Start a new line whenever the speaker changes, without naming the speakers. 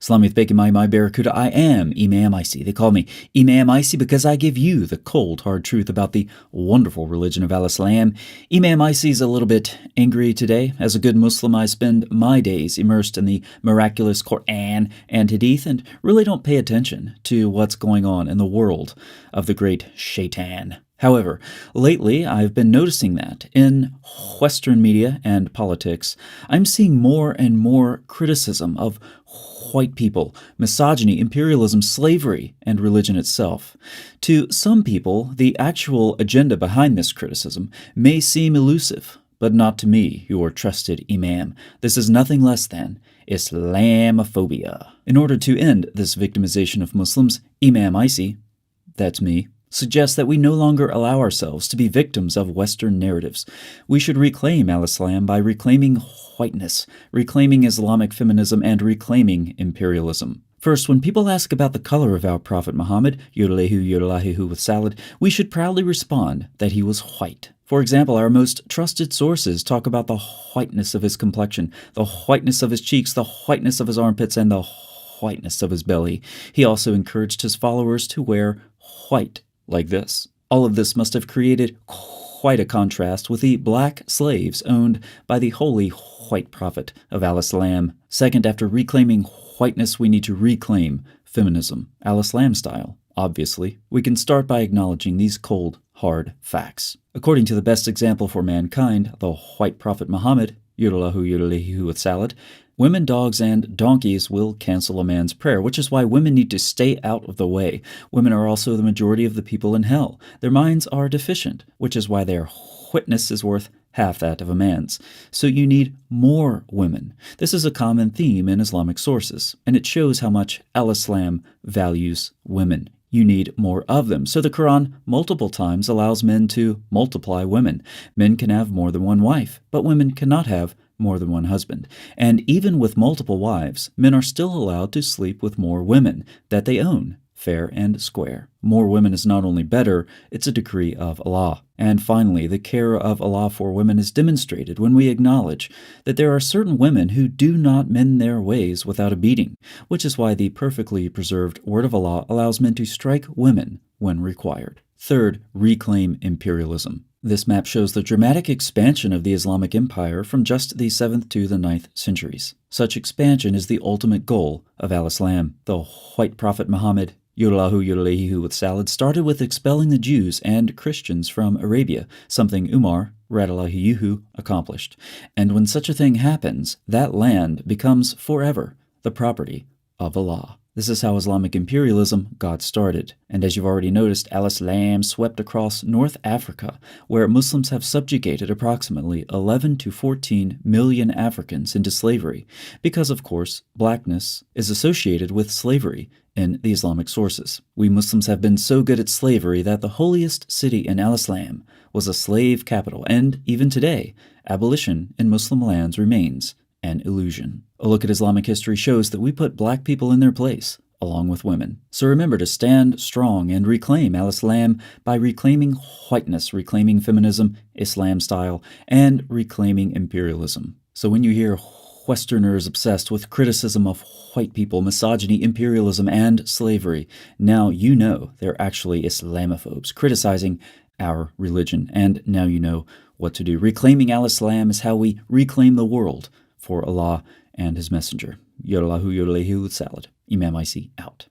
Salamith Bacon my Barracuda, I am Imam ICy. They call me Imam ICy because I give you the cold, hard truth about the wonderful religion of Al-Islam. Imam ICy is a little bit angry today. As a good Muslim, I spend my days immersed in the miraculous Quran and Hadith and really don't pay attention to what's going on in the world of the great Shaitan. However, lately I've been noticing that in Western media and politics, I'm seeing more and more criticism of white people, misogyny, imperialism, slavery, and religion itself. To some people, the actual agenda behind this criticism may seem elusive, but not to me, your trusted imam. This is nothing less than Islamophobia. In order to end this victimization of Muslims, Imam ICy, that's me, suggests that we no longer allow ourselves to be victims of Western narratives. We should reclaim al-Islam by reclaiming whiteness, reclaiming Islamic feminism, and reclaiming imperialism. First, when people ask about the color of our Prophet Muhammad, Yodelehu with salad, we should proudly respond that he was white. For example, our most trusted sources talk about the whiteness of his complexion, the whiteness of his cheeks, the whiteness of his armpits, and the whiteness of his belly. He also encouraged his followers to wear white, like this. All of this must have created quite a contrast with the black slaves owned by the holy white prophet of Al-Islam. Second, after reclaiming whiteness, we need to reclaim feminism, Al-Islam style. Obviously, we can start by acknowledging these cold, hard facts. According to the best example for mankind, the white prophet Muhammad, Yodelehu with salad, women, dogs, and donkeys will cancel a man's prayer, which is why women need to stay out of the way. Women are also the majority of the people in hell. Their minds are deficient, which is why their witness is worth half that of a man's. So you need more women. This is a common theme in Islamic sources, and it shows how much Al-Islam values women. You need more of them. So the Quran multiple times allows men to multiply women. Men can have more than one wife, but women cannot have more than one husband. And even with multiple wives, men are still allowed to sleep with more women that they own, fair and square. More women is not only better, it's a decree of Allah. And finally, the care of Allah for women is demonstrated when we acknowledge that there are certain women who do not mend their ways without a beating, which is why the perfectly preserved word of Allah allows men to strike women when required. Third, reclaim imperialism. This map shows the dramatic expansion of the Islamic Empire from just the 7th to the 9th centuries. Such expansion is the ultimate goal of Al-Islam. The white prophet Muhammad, Yodelehu with salad, started with expelling the Jews and Christians from Arabia, something Umar, Radiallahu accomplished. And when such a thing happens, that land becomes forever the property of Allah. This is how Islamic imperialism got started. And as you've already noticed, Al-Islam swept across North Africa, where Muslims have subjugated approximately 11 to 14 million Africans into slavery, because, of course, blackness is associated with slavery in the Islamic sources. We Muslims have been so good at slavery that the holiest city in Al-Islam was a slave capital, and even today, abolition in Muslim lands remains an illusion. A look at Islamic history shows that we put black people in their place, along with women. So remember to stand strong and reclaim Al-Islam by reclaiming whiteness, reclaiming feminism, Islam style, and reclaiming imperialism. So when you hear Westerners obsessed with criticism of white people, misogyny, imperialism, and slavery, now you know they're actually Islamophobes criticizing our religion, and now you know what to do. Reclaiming Al-Islam is how we reclaim the world for Allah and His Messenger. Yodelehu with salad. Imam ICy out.